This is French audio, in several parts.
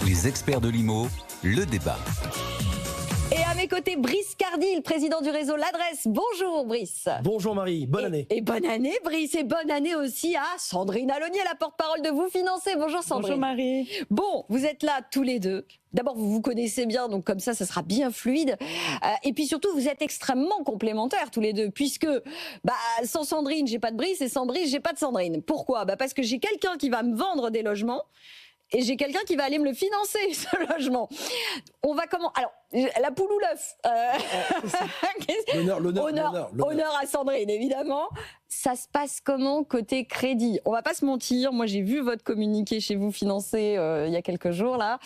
Les experts de l'IMO, le débat. Et à mes côtés, Brice Cardi, le président du réseau L'Adresse. Bonjour Brice. Bonjour Marie, bonne année. Et bonne année Brice, et bonne année aussi à Sandrine Alonier, la porte-parole de Vous Financer. Bonjour Sandrine. Bonjour Marie. Bon, vous êtes là tous les deux. D'abord, vous vous connaissez bien, donc comme ça sera bien fluide. Et puis surtout, vous êtes extrêmement complémentaires tous les deux, puisque sans Sandrine, j'ai pas de Brice, et sans Brice, j'ai pas de Sandrine. Pourquoi ? Parce que j'ai quelqu'un qui va me vendre des logements, et j'ai quelqu'un qui va aller me le financer, ce logement. On va comment ? Alors, la poule ou l'œuf Honneur à Sandrine, évidemment. Ça se passe comment côté crédit ? On va pas se mentir, moi j'ai vu votre communiqué chez Vous Financer il y a quelques jours là.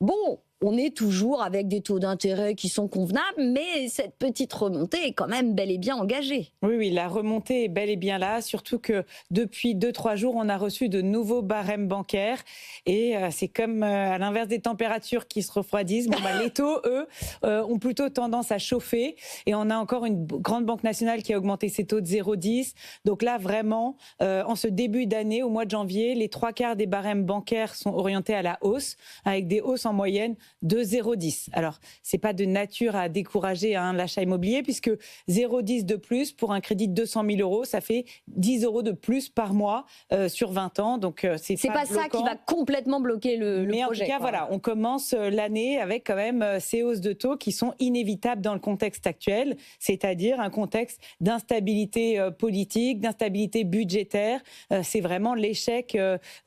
Bon, on est toujours avec des taux d'intérêt qui sont convenables, mais cette petite remontée est quand même bel et bien engagée. Oui, la remontée est bel et bien là, surtout que depuis 2-3 jours, on a reçu de nouveaux barèmes bancaires et c'est comme à l'inverse des températures qui se refroidissent. Les taux, eux, ont plutôt tendance à chauffer et on a encore une grande banque nationale qui a augmenté ses taux de 0,10. Donc là, vraiment, en ce début d'année, au mois de janvier, les 3/4 des barèmes bancaires sont orientés à la hausse, avec des hausses en moyenne de 0,10. Alors, c'est pas de nature à décourager l'achat immobilier, puisque 0,10 de plus pour un crédit de 200 000 euros, ça fait 10 euros de plus par mois sur 20 ans. Donc, c'est pas bloquant. Ça qui va complètement bloquer le projet. Mais en tout cas, voilà, on commence l'année avec quand même ces hausses de taux qui sont inévitables dans le contexte actuel, c'est-à-dire un contexte d'instabilité politique, d'instabilité budgétaire. C'est vraiment l'échec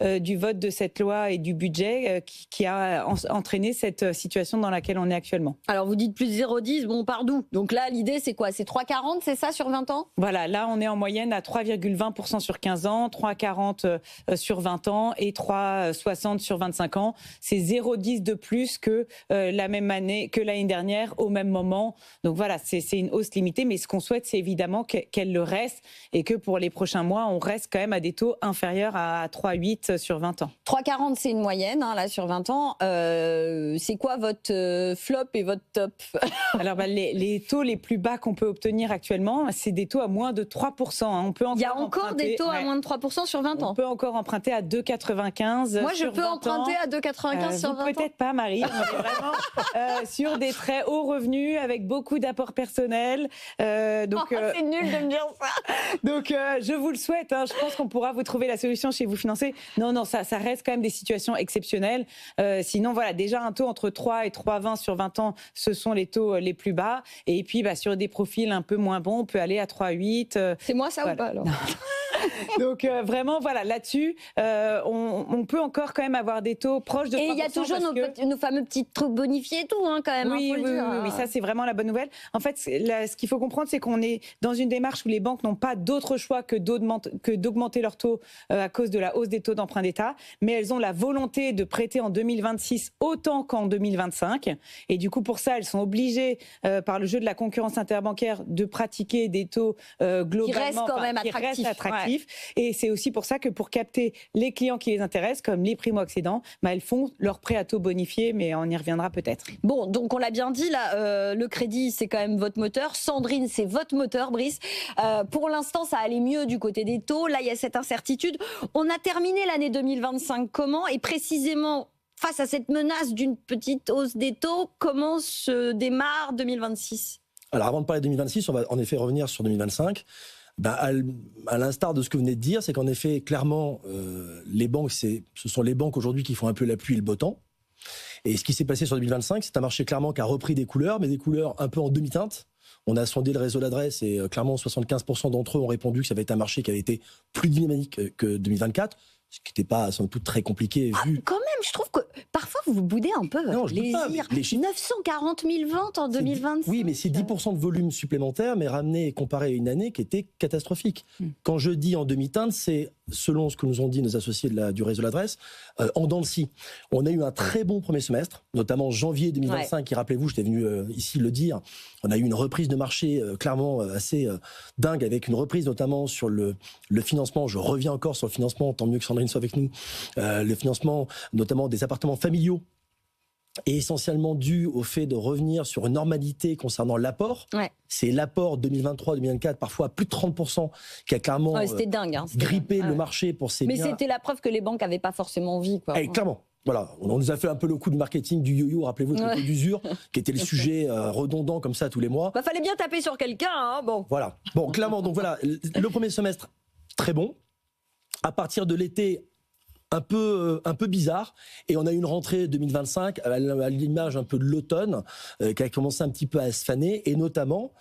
du vote de cette loi et du budget qui a entraîné cette situation dans laquelle on est actuellement. Alors vous dites plus 0,10, bon, on part d'où ? Donc là, l'idée c'est quoi ? C'est 3,40, c'est ça, sur 20 ans ? Voilà, là on est en moyenne à 3,20% sur 15 ans, 3,40 sur 20 ans et 3,60 sur 25 ans. C'est 0,10 de plus que la même année, que l'année dernière, au même moment. Donc voilà, c'est une hausse limitée, mais ce qu'on souhaite, c'est évidemment qu'elle le reste et que pour les prochains mois, on reste quand même à des taux inférieurs à 3,8 sur 20 ans. 3,40, c'est une moyenne, là, sur 20 ans. C'est quoi votre flop et votre top ? Alors, les taux les plus bas qu'on peut obtenir actuellement, c'est des taux à moins de 3%. On peut Il y a encore des taux à moins de 3% sur 20 ans. On peut encore emprunter à 2,95. Moi, je peux emprunter à 2,95 sur 20 ans. Peut-être pas, Marie. On est vraiment sur des très hauts revenus avec beaucoup d'apports personnels. C'est nul de me dire ça. Donc, je vous le souhaite. Je pense qu'on pourra vous trouver la solution chez Vous Financer. Non, ça reste quand même des situations exceptionnelles. Sinon, voilà, déjà un taux entre 3 et 3,20 sur 20 ans, ce sont les taux les plus bas. Et puis, sur des profils un peu moins bons, on peut aller à 3,8. C'est moi ça, voilà. Ou pas alors? Donc vraiment, voilà, là-dessus, on peut encore quand même avoir des taux proches de 3%. Et il y a toujours nos fameux petits trucs bonifiés et tout, quand même. Oui, ça c'est vraiment la bonne nouvelle. En fait, ce qu'il faut comprendre, c'est qu'on est dans une démarche où les banques n'ont pas d'autre choix que d'augmenter leurs taux à cause de la hausse des taux d'emprunt d'État, mais elles ont la volonté de prêter en 2026 autant qu'en 2025. Et du coup, pour ça, elles sont obligées, par le jeu de la concurrence interbancaire, de pratiquer des taux globalement qui restent quand même attractifs. Et c'est aussi pour ça que pour capter les clients qui les intéressent, comme les primo-accédants, elles font leur prêt à taux bonifié, mais on y reviendra peut-être. Bon, donc on l'a bien dit, là, le crédit, c'est quand même votre moteur. Sandrine, c'est votre moteur, Brice. Pour l'instant, ça allait mieux du côté des taux. Là, il y a cette incertitude. On a terminé l'année 2025 comment ? Et précisément, face à cette menace d'une petite hausse des taux, comment se démarre 2026 ? Alors avant de parler de 2026, on va en effet revenir sur 2025. À l'instar de ce que vous venez de dire, c'est qu'en effet, clairement, les banques, ce sont les banques aujourd'hui qui font un peu la pluie et le beau temps. Et ce qui s'est passé sur 2025, c'est un marché clairement qui a repris des couleurs, mais des couleurs un peu en demi-teinte. On a sondé le réseau L'Adresse et clairement 75% d'entre eux ont répondu que ça avait été un marché qui avait été plus dynamique que 2024. Ce qui n'était pas, sans doute, très compliqué vu... Quand même, je trouve que parfois vous boudez un peu votre plaisir. 940 000 ventes en 2025. Oui, mais c'est 10% de volume supplémentaire, mais ramené et comparé à une année qui était catastrophique. Quand je dis en demi-teinte, c'est, selon ce que nous ont dit nos associés du réseau L'Adresse, en dents de scie. On a eu un très bon premier semestre, notamment janvier 2025, qui, rappelez-vous, j'étais venu ici le dire, on a eu une reprise de marché clairement assez dingue, avec une reprise notamment sur le financement. Je reviens encore sur le financement, tant mieux que Sandrine soit avec nous. Le financement, notamment des appartements familiaux, est essentiellement dû au fait de revenir sur une normalité concernant l'apport. Ouais. C'est l'apport 2023-2024, parfois à plus de 30%, qui a clairement c'était dingue, grippé le marché pour ces biens. Mais c'était la preuve que les banques n'avaient pas forcément envie. Clairement. Voilà, on nous a fait un peu le coup de marketing du yo-yo, rappelez-vous, le coup d'usure, qui était les sujets redondants comme ça tous les mois. Bah, fallait bien taper sur quelqu'un, hein, bon. Voilà, bon, clairement, donc voilà, le premier semestre, très bon. À partir de l'été, un peu bizarre, et on a eu une rentrée 2025 à l'image un peu de l'automne qui a commencé un petit peu à se faner, et notamment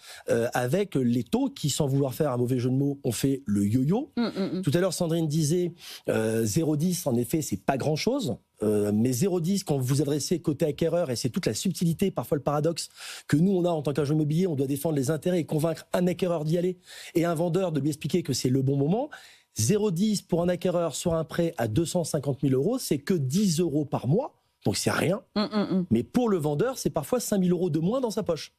avec les taux qui, sans vouloir faire un mauvais jeu de mots, ont fait le yo-yo. Tout à l'heure, Sandrine disait 0,10, en effet, c'est pas grand-chose. Mais 0,10, quand vous vous adressez côté acquéreur, et c'est toute la subtilité, parfois le paradoxe, que nous on a en tant qu'agent immobilier, on doit défendre les intérêts et convaincre un acquéreur d'y aller, et un vendeur de lui expliquer que c'est le bon moment. 0,10 pour un acquéreur sur un prêt à 250 000 euros, c'est que 10 euros par mois, donc c'est rien. Mais pour le vendeur, c'est parfois 5 000 euros de moins dans sa poche.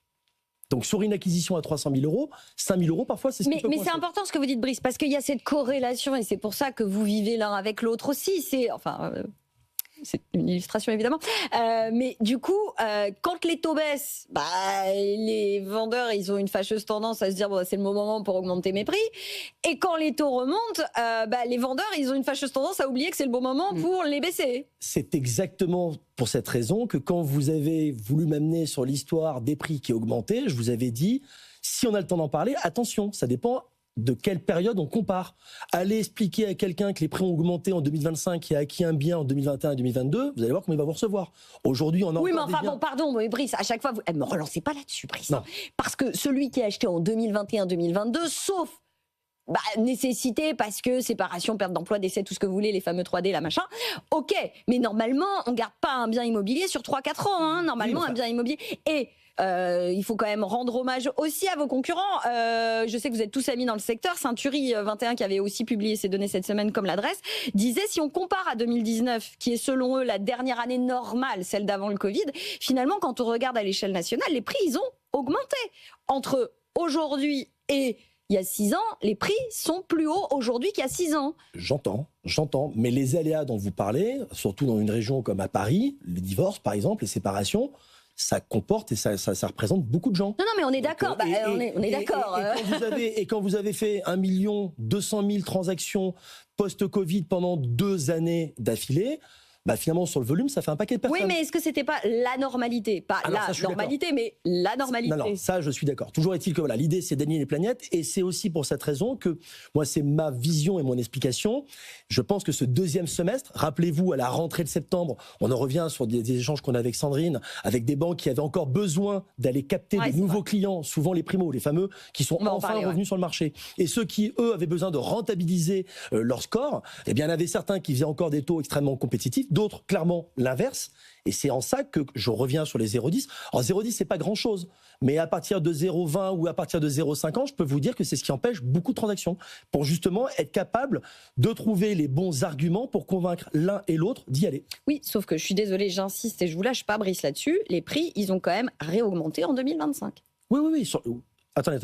Donc sur une acquisition à 300 000 euros, 5 000 euros parfois c'est ce qui peut Mais c'est important ce que vous dites, Brice, parce qu'il y a cette corrélation, et c'est pour ça que vous vivez l'un avec l'autre aussi. C'est une illustration évidemment, mais du coup, quand les taux baissent, bah, les vendeurs ils ont une fâcheuse tendance à se dire bon, c'est le moment pour augmenter mes prix, et quand les taux remontent, bah, les vendeurs ils ont une fâcheuse tendance à oublier que c'est le bon moment pour les baisser. C'est exactement pour cette raison que quand vous avez voulu m'amener sur l'histoire des prix qui augmentaient, je vous avais dit, si on a le temps d'en parler, attention, ça dépend de quelle période on compare. Aller expliquer à quelqu'un que les prix ont augmenté en 2025 qui a acquis un bien en 2021 et 2022, vous allez voir comment il va vous recevoir. Aujourd'hui, on a oui, mais encore enfin, des biens... bon, pardon, mais Brice, à chaque fois, vous me relancez pas là-dessus, Brice. Non. Parce que celui qui a acheté en 2021-2022, sauf nécessité, parce que séparation, perte d'emploi, décès, tout ce que vous voulez, les fameux 3D, la machin, ok, mais normalement, on garde pas un bien immobilier sur 3-4 ans, hein, normalement, un bien immobilier. Et il faut quand même rendre hommage aussi à vos concurrents. Je sais que vous êtes tous amis dans le secteur. Century 21, qui avait aussi publié ces données cette semaine comme l'adresse, disait si on compare à 2019, qui est selon eux la dernière année normale, celle d'avant le Covid, finalement, quand on regarde à l'échelle nationale, les prix, ils ont augmenté. Entre aujourd'hui et il y a 6 ans, les prix sont plus hauts aujourd'hui qu'il y a 6 ans. J'entends, mais les aléas dont vous parlez, surtout dans une région comme à Paris, les divorces par exemple, les séparations, ça comporte et ça représente beaucoup de gens. Non, mais on est d'accord. On est d'accord. Et quand vous avez fait 1 200 000 transactions post-Covid pendant 2 années d'affilée, bah finalement, sur le volume, ça fait un paquet de personnes. Oui, mais est-ce que c'était pas la normalité? Pas la normalité, mais la normalité. Non, ça, je suis d'accord. Toujours est-il que voilà, l'idée, c'est d'aligner les planètes. Et c'est aussi pour cette raison que, moi, c'est ma vision et mon explication. Je pense que ce deuxième semestre, rappelez-vous, à la rentrée de septembre, on en revient sur des échanges qu'on a avec Sandrine, avec des banques qui avaient encore besoin d'aller capter de nouveaux clients, souvent les primos, les fameux, qui sont enfin revenus sur le marché. Et ceux qui, eux, avaient besoin de rentabiliser leur score, eh bien, il y en avait certains qui faisaient encore des taux extrêmement compétitifs, d'autres, clairement, l'inverse. Et c'est en ça que je reviens sur les 0,10. Alors 0,10, c'est pas grand-chose. Mais à partir de 0,20 ou à partir de 0,50, je peux vous dire que c'est ce qui empêche beaucoup de transactions. Pour justement être capable de trouver les bons arguments pour convaincre l'un et l'autre d'y aller. Oui, sauf que je suis désolée, j'insiste et je vous lâche pas, Brice, là-dessus. Les prix, ils ont quand même réaugmenté en 2025. Oui. Attendez.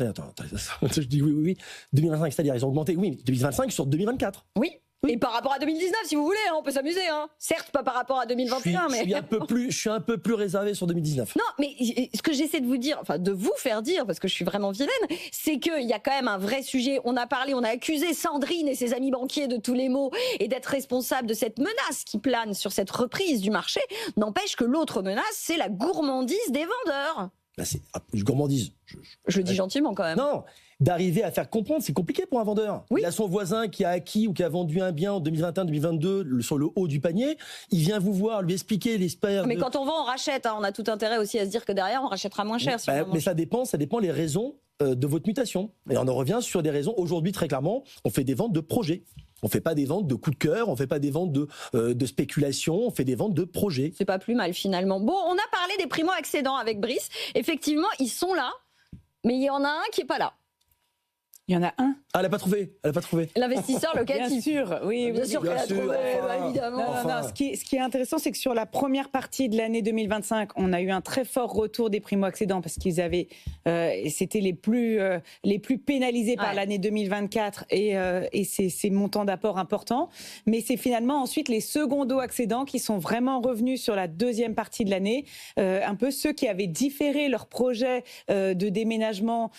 Je dis oui. 2025, c'est-à-dire ils ont augmenté, oui, 2025 sur 2024. Oui. Et par rapport à 2019, si vous voulez, on peut s'amuser. Certes, pas par rapport à 2021, mais... Je suis un peu plus réservé sur 2019. Non, mais ce que j'essaie de vous dire, enfin de vous faire dire, parce que je suis vraiment vilaine, c'est qu'il y a quand même un vrai sujet. On a accusé Sandrine et ses amis banquiers de tous les maux et d'être responsables de cette menace qui plane sur cette reprise du marché. N'empêche que l'autre menace, c'est la gourmandise des vendeurs. Là, c'est gourmandise. Je le dis gentiment quand même. Non, d'arriver à faire comprendre, c'est compliqué pour un vendeur. Oui. Il a son voisin qui a acquis ou qui a vendu un bien en 2021-2022 sur le haut du panier. Il vient vous voir, lui expliquer l'espère. Mais quand on vend, on rachète. On a tout intérêt aussi à se dire que derrière, on rachètera moins cher. Mais ça dépend les raisons de votre mutation. Et on en revient sur des raisons. Aujourd'hui, très clairement, on fait des ventes de projets. On ne fait pas des ventes de coup de cœur, on ne fait pas des ventes de spéculation, on fait des ventes de projets. C'est pas plus mal finalement. Bon, on a parlé des primo-accédants avec Brice. Effectivement, ils sont là, mais il y en a un qui n'est pas là. Il y en a un. Ah, elle n'a pas trouvé. L'investisseur locatif. Bien sûr, oui. Bien sûr qu'elle a trouvé, évidemment. Non. Ce qui est intéressant, c'est que sur la première partie de l'année 2025, on a eu un très fort retour des primo-accédants parce qu'ils avaient, c'était les plus pénalisés par l'année 2024 et ces montants d'apport importants. Mais c'est finalement ensuite les secondo-accédants qui sont vraiment revenus sur la deuxième partie de l'année, un peu ceux qui avaient différé leur projet de déménagement,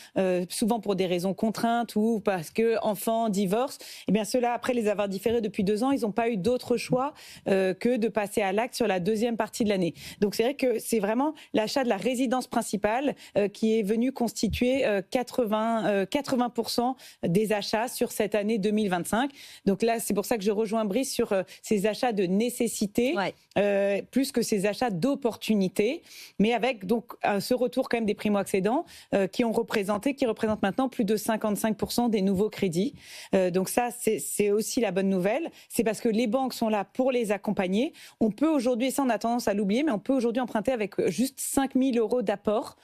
souvent pour des raisons contraintes, enceinte ou parce que enfant, divorce, eh bien ceux-là, après les avoir différés depuis 2 ans, ils n'ont pas eu d'autre choix que de passer à l'acte sur la deuxième partie de l'année. Donc c'est vrai que c'est vraiment l'achat de la résidence principale qui est venu constituer 80% des achats sur cette année 2025. Donc là, c'est pour ça que je rejoins Brice sur ces achats de nécessité, plus que ces achats d'opportunité, mais avec donc ce retour quand même des primo-accédants qui représentent maintenant plus de 55% des nouveaux crédits. Donc ça, c'est aussi la bonne nouvelle. C'est parce que les banques sont là pour les accompagner. On peut aujourd'hui, ça on a tendance à l'oublier, mais on peut aujourd'hui emprunter avec juste 5 000 € d'apport,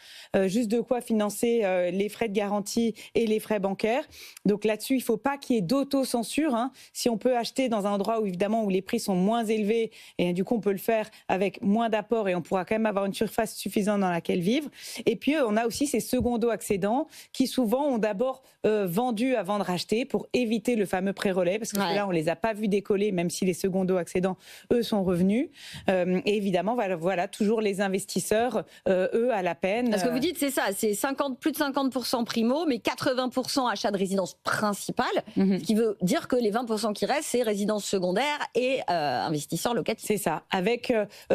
juste de quoi financer les frais de garantie et les frais bancaires. Donc là-dessus, il ne faut pas qu'il y ait d'autocensure. Si on peut acheter dans un endroit où évidemment où les prix sont moins élevés, et du coup on peut le faire avec moins d'apport et on pourra quand même avoir une surface suffisante dans laquelle vivre. Et puis on a aussi ces secondo-accédants qui souvent ont d'abord vendu avant de racheter pour éviter le fameux pré-relais, parce que là on les a pas vus décoller, même si les secondo-accédants, eux, sont revenus. Et évidemment, voilà, toujours les investisseurs, eux, à la peine. Parce que vous dites, c'est ça, c'est plus de 50% primo, mais 80% achat de résidence principale, ce qui veut dire que les 20% qui restent, c'est résidence secondaire et investisseurs locatifs. C'est ça, avec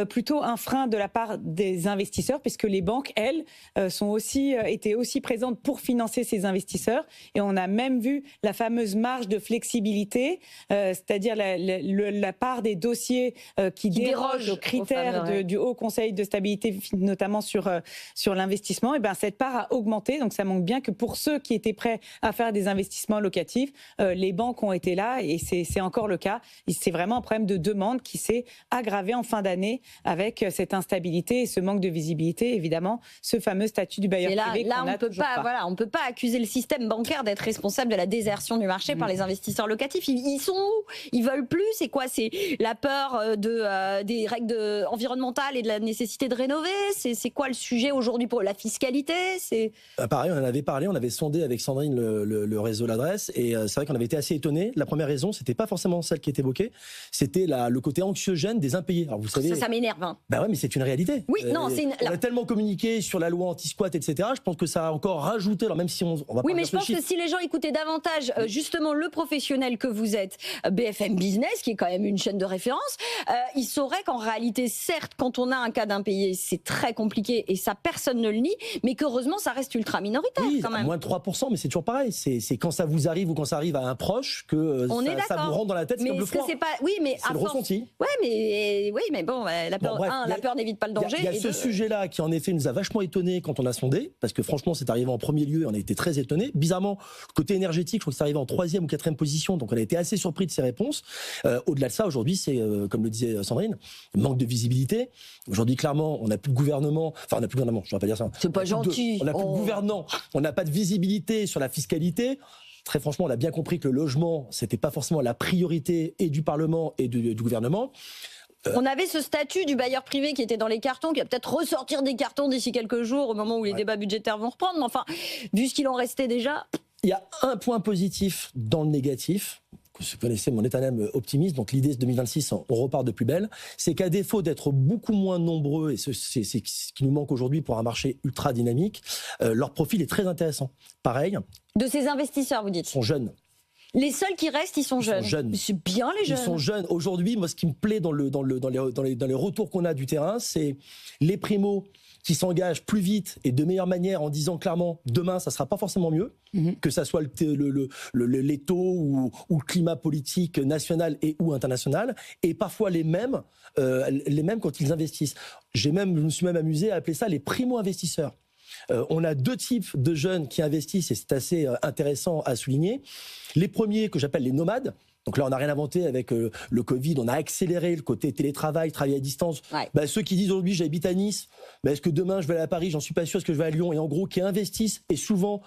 plutôt un frein de la part des investisseurs, puisque les banques, elles, étaient aussi présentes pour financer ces investisseurs. Et on a même vu la fameuse marge de flexibilité, c'est-à-dire la part des dossiers qui dérogent aux critères du Haut Conseil de stabilité, notamment sur l'investissement. Et cette part a augmenté. Donc ça montre bien que pour ceux qui étaient prêts à faire des investissements locatifs, les banques ont été là et c'est encore le cas. C'est vraiment un problème de demande qui s'est aggravé en fin d'année avec cette instabilité et ce manque de visibilité, évidemment, ce fameux statut du bailleur privé. Là, on peut pas accuser le système bancaire d'être responsable de la désertion du marché par les investisseurs locatifs. Ils sont où? Ils veulent plus? C'est quoi? C'est la peur des règles environnementales et de la nécessité de rénover? C'est quoi le sujet aujourd'hui pour la fiscalité? Pareil, on en avait parlé, on avait sondé avec Sandrine le réseau L'Adresse, et c'est vrai qu'on avait été assez étonnés. La première raison, c'était pas forcément celle qui est évoquée, c'était le côté anxiogène des impayés. Alors vous savez, ça m'énerve. Bah ouais, mais c'est une réalité. Oui, non, on a tellement communiqué sur la loi anti-squat, etc. Je pense que ça a encore rajouté. Alors même si on va. Oui, mais je pense que si les gens écoutaient davantage justement le professionnel que vous êtes, BFM Business, qui est quand même une chaîne de référence, ils sauraient qu'en réalité, certes, quand on a un cas d'impayé, c'est très compliqué et ça, personne ne le nie, mais qu'heureusement, ça reste ultra minoritaire quand même. Moins de 3%, mais c'est toujours pareil. C'est quand ça vous arrive ou quand ça arrive à un proche que ça vous rentre dans la tête, c'est comme le froid. Oui, mais c'est le ressenti. Oui, mais bon, la peur n'évite pas le danger. Il y a ce sujet-là qui, en effet, nous a vachement étonnés quand on a sondé, parce que franchement, c'est arrivé en premier lieu et on a été très étonnés. Bizarrement, côté énergétique, je crois que c'est arrivé en 3e ou 4e position, donc on a été assez surpris de ces réponses. Au-delà de ça, aujourd'hui, c'est, comme le disait Sandrine, manque de visibilité. Aujourd'hui, clairement, on n'a plus de gouvernement. Enfin, on n'a plus de gouvernement, je ne vais pas dire ça. C'est pas gentil. On n'a plus de gouvernant. On n'a pas de visibilité sur la fiscalité. Très franchement, on a bien compris que le logement, c'était pas forcément la priorité et du Parlement et du gouvernement. On avait ce statut du bailleur privé qui était dans les cartons, qui va peut-être ressortir des cartons d'ici quelques jours, au moment où les débats budgétaires vont reprendre. Mais enfin, vu ce qu'il en restait déjà... Il y a un point positif dans le négatif. Vous connaissez mon éternel optimiste, donc l'idée c'est 2026, on repart de plus belle, c'est qu'à défaut d'être beaucoup moins nombreux, et c'est ce qui nous manque aujourd'hui pour un marché ultra dynamique, leur profil est très intéressant. Pareil. De ces investisseurs, vous dites? Ils sont jeunes. Les seuls qui restent, ils sont jeunes. C'est bien les jeunes. Ils sont jeunes. Aujourd'hui, moi, ce qui me plaît dans les retours qu'on a du terrain, c'est les primos qui s'engagent plus vite et de meilleure manière en disant clairement demain ça sera pas forcément mieux, que ça soit les taux ou le climat politique national et ou international, et parfois les mêmes quand ils investissent. Je me suis même amusé à appeler ça les primo-investisseurs. On a 2 types de jeunes qui investissent et c'est assez intéressant à souligner. Les premiers que j'appelle les nomades. Donc là, on n'a rien inventé avec le Covid, on a accéléré le côté télétravail, travail à distance. Ouais. Ceux qui disent aujourd'hui j'habite à Nice, est-ce que demain je vais aller à Paris, j'en suis pas sûr, est-ce que je vais à Lyon, et en gros qui investissent, et souvent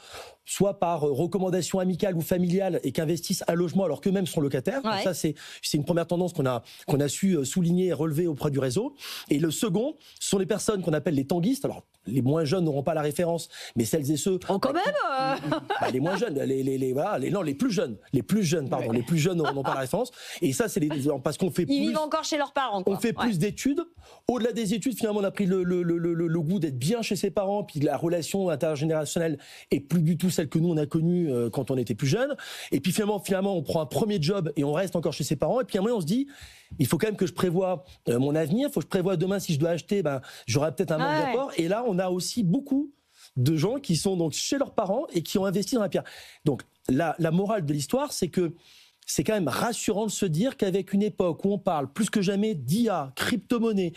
soit par recommandation amicale ou familiale, et qui investissent un logement alors qu'eux-mêmes sont locataires. Ouais. Donc ça c'est une première tendance qu'on a su souligner et relever auprès du réseau. Et le second, ce sont les personnes qu'on appelle les tanguistes. Alors les moins jeunes n'auront pas la référence, mais celles et ceux... quand même les moins jeunes, les plus jeunes n'ont pas la référence. Et ça, c'est parce qu'on fait plus... Ils vivent encore chez leurs parents, quoi. On fait plus d'études. Au-delà des études, finalement, on a pris le goût d'être bien chez ses parents, puis la relation intergénérationnelle est plus du tout celle celle que nous on a connue quand on était plus jeune. Et puis finalement, on prend un premier job et on reste encore chez ses parents. Et puis à un moment, on se dit, il faut quand même que je prévoie mon avenir. Il faut que je prévoie demain si je dois acheter, j'aurai peut-être un manque d'apport. Et là, on a aussi beaucoup de gens qui sont donc chez leurs parents et qui ont investi dans la pierre. Donc la morale de l'histoire, c'est que c'est quand même rassurant de se dire qu'avec une époque où on parle plus que jamais d'IA, crypto-monnaie,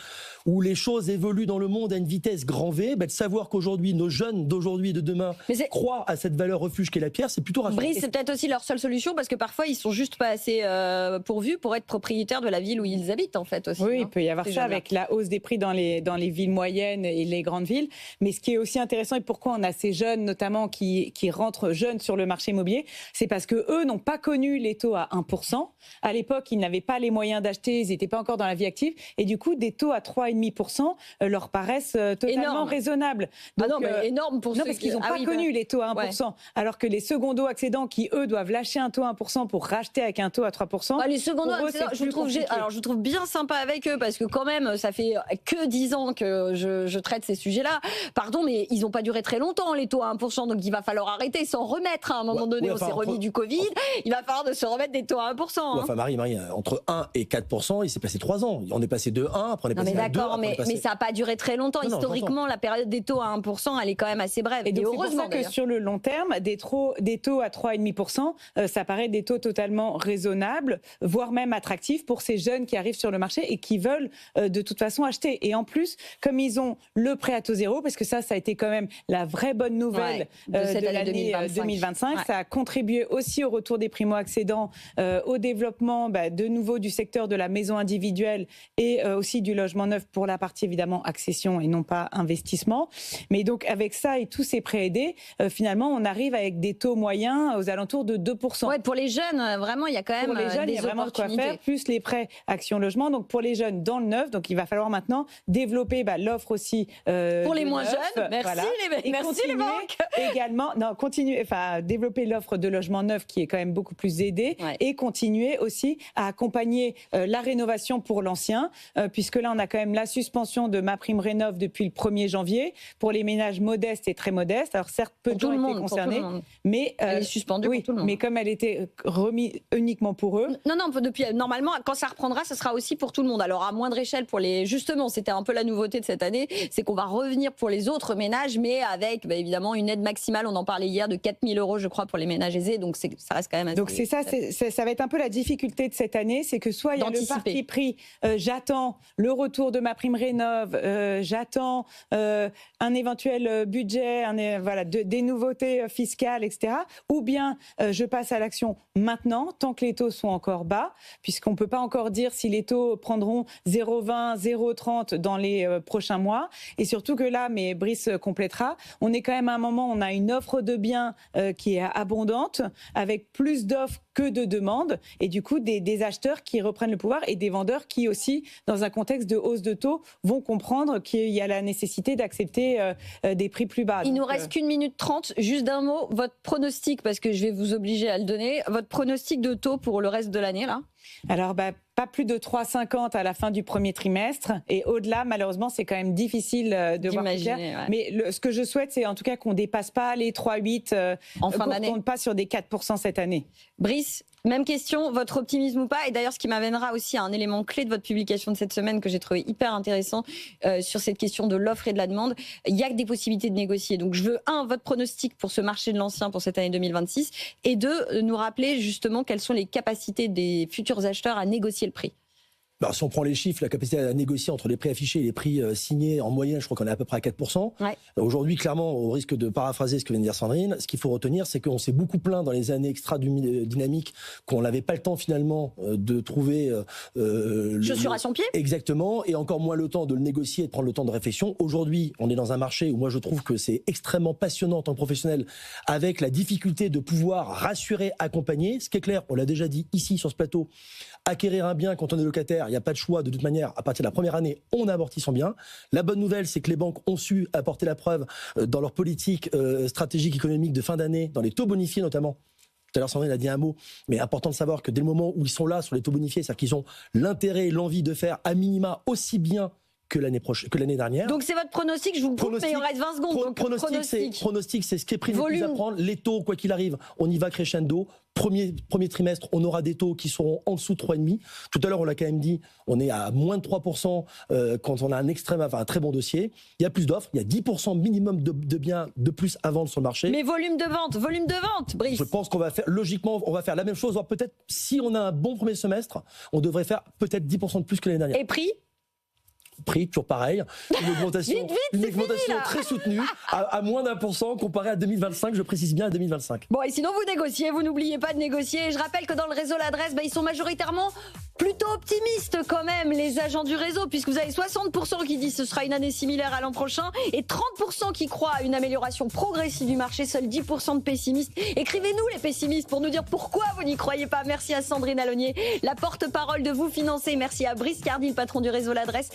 où les choses évoluent dans le monde à une vitesse grand V, de savoir qu'aujourd'hui, nos jeunes d'aujourd'hui et de demain croient à cette valeur refuge qu'est la pierre, c'est plutôt rassurant. Brice, c'est peut-être aussi leur seule solution, parce que parfois, ils sont juste pas assez pourvus pour être propriétaires de la ville où ils habitent, en fait, aussi. Oui, il peut y avoir ça avec la hausse des prix dans les villes moyennes et les grandes villes. Mais ce qui est aussi intéressant, et pourquoi on a ces jeunes, notamment, qui rentrent jeunes sur le marché immobilier, c'est parce qu'eux n'ont pas connu les taux à 1%. À l'époque, ils n'avaient pas les moyens d'acheter, ils n'étaient pas encore dans la vie active. Et du coup, des taux à 3,5% leur paraissent totalement raisonnables. Donc, énorme pour ceux parce qu'ils n'ont pas connu les taux à 1%. Alors que les secondos accédants qui, eux, doivent lâcher un taux à 1% pour racheter avec un taux à 3%. Les secondos accédants, je trouve bien sympa avec eux, parce que quand même, ça fait que 10 ans que je traite ces sujets-là. Pardon, mais ils n'ont pas duré très longtemps, les taux à 1%. Donc il va falloir arrêter, s'en remettre à un moment donné. On s'est remis du Covid. Il va falloir se remettre des taux à 1%. Enfin, Marie, entre 1 et 4%, il s'est passé 3 ans. On est passé de 1, après on est passé à 2. D'accord, mais ça n'a pas duré très longtemps. Historiquement, la période des taux à 1%, elle est quand même assez brève. Et donc, c'est pour ça que sur le long terme, des taux à 3,5%, ça paraît des taux totalement raisonnables, voire même attractifs pour ces jeunes qui arrivent sur le marché et qui veulent de toute façon acheter. Et en plus, comme ils ont le prêt à taux zéro, parce que ça a été quand même la vraie bonne nouvelle de l'année 2025, ça a contribué aussi au retour des primo-accédants, au développement de nouveau du secteur de la maison individuelle et aussi du logement neuf pour la partie évidemment accession et non pas investissement. Mais donc avec ça et tous ces prêts aidés, finalement on arrive avec des taux moyens aux alentours de 2%. Ouais, pour les jeunes, vraiment il y a quand même pour les jeunes, il y a vraiment de quoi faire, plus les prêts Action Logement. Donc pour les jeunes dans le neuf, donc il va falloir maintenant développer l'offre aussi pour les moins jeunes. Merci les banques. Également, développer l'offre de logement neuf qui est quand même beaucoup plus aidée et continuer aussi à accompagner la rénovation pour l'ancien, puisque là on a quand même la suspension de MaPrimeRénov depuis le 1er janvier pour les ménages modestes et très modestes. Alors certes, peu de gens étaient concernés, mais elle est suspendue pour tout le monde. Mais comme elle était remise uniquement pour eux. Non, depuis normalement quand ça reprendra, ça sera aussi pour tout le monde. Alors à moindre échelle pour les, justement, c'était un peu la nouveauté de cette année, c'est qu'on va revenir pour les autres ménages, mais avec évidemment une aide maximale. On en parlait hier de 4 000 € je crois pour les ménages aisés, donc ça reste quand même assez. Donc c'est ça, ça va être un peu la difficulté de cette année, c'est que soit il y a le parti pris, j'attends le retour de MaPrimeRénov, j'attends un éventuel budget, des nouveautés fiscales, etc. Ou bien je passe à l'action maintenant, tant que les taux sont encore bas, puisqu'on ne peut pas encore dire si les taux prendront 0,20, 0,30 dans les prochains mois. Et surtout que là, mais Brice complétera, on est quand même à un moment, on a une offre de biens qui est abondante, avec plus d'offres que de demandes, et du coup des acheteurs qui reprennent le pouvoir et des vendeurs qui aussi, dans un contexte de hausse de taux, vont comprendre qu'il y a la nécessité d'accepter des prix plus bas. Il nous reste qu'1 minute 30, juste d'un mot, votre pronostic, parce que je vais vous obliger à le donner, votre pronostic de taux pour le reste de l'année là? Alors, pas plus de 3,50 à la fin du premier trimestre. Et au-delà, malheureusement, c'est quand même difficile de voir plus clair. Ouais. Mais ce que je souhaite, c'est en tout cas qu'on ne dépasse pas les 3,8 en fin d'année. Qu'on ne compte pas sur des 4% cette année. Brice, même question, votre optimisme ou pas? Et d'ailleurs, ce qui m'amènera aussi à un élément clé de votre publication de cette semaine que j'ai trouvé hyper intéressant sur cette question de l'offre et de la demande. Il y a que des possibilités de négocier. Donc, je veux, votre pronostic pour ce marché de l'ancien pour cette année 2026 et deux, nous rappeler justement quelles sont les capacités des futurs acheteurs à négocier le prix. Alors, si on prend les chiffres, la capacité à négocier entre les prix affichés et les prix signés, en moyenne, je crois qu'on est à peu près à 4%. Ouais. Aujourd'hui, clairement, au risque de paraphraser ce que vient de dire Sandrine, ce qu'il faut retenir, c'est qu'on s'est beaucoup plaint dans les années extra-dynamiques qu'on n'avait pas le temps finalement de trouver... chaussures à son pied. Exactement, et encore moins le temps de le négocier et de prendre le temps de réflexion. Aujourd'hui, on est dans un marché où moi je trouve que c'est extrêmement passionnant en tant que professionnel, avec la difficulté de pouvoir rassurer, accompagner. Ce qui est clair, on l'a déjà dit ici sur ce plateau, acquérir un bien quand on est locataire, il n'y a pas de choix de toute manière. À partir de la première année, on amortit son bien. La bonne nouvelle, c'est que les banques ont su apporter la preuve dans leur politique stratégique économique de fin d'année, dans les taux bonifiés notamment. Tout à l'heure, Sandrine a dit un mot, mais important de savoir que dès le moment où ils sont là sur les taux bonifiés, c'est-à-dire qu'ils ont l'intérêt et l'envie de faire à minima aussi bien que l'année dernière. Donc c'est votre pronostic, je vous coupe, mais il en reste 20 secondes. Donc, Pronostic, c'est ce qui est pris le plus à prendre. Les taux, quoi qu'il arrive, on y va crescendo. Premier trimestre, on aura des taux qui seront en dessous de 3,5. Tout à l'heure, on l'a quand même dit, on est à moins de 3% quand on a un très bon dossier. Il y a plus d'offres, il y a 10% minimum de biens de plus à vendre sur le marché. Mais volume de vente, Brice. Je pense qu'on va faire, logiquement, on va faire la même chose, voire peut-être, si on a un bon premier semestre, on devrait faire peut-être 10% de plus que l'année dernière. Et prix, toujours pareil, une augmentation, fini, très soutenue, à moins d'1% comparé à 2025, je précise bien à 2025. Bon, et sinon vous négociez, vous n'oubliez pas de négocier. Je rappelle que dans le réseau L'Adresse, ils sont majoritairement plutôt optimistes quand même, les agents du réseau, puisque vous avez 60% qui disent que ce sera une année similaire à l'an prochain, et 30% qui croient à une amélioration progressive du marché, seuls 10% de pessimistes. Écrivez-nous les pessimistes pour nous dire pourquoi vous n'y croyez pas. Merci à Sandrine Allognier, la porte-parole de Vous Financer. Merci à Brice Cardi, le patron du réseau L'Adresse.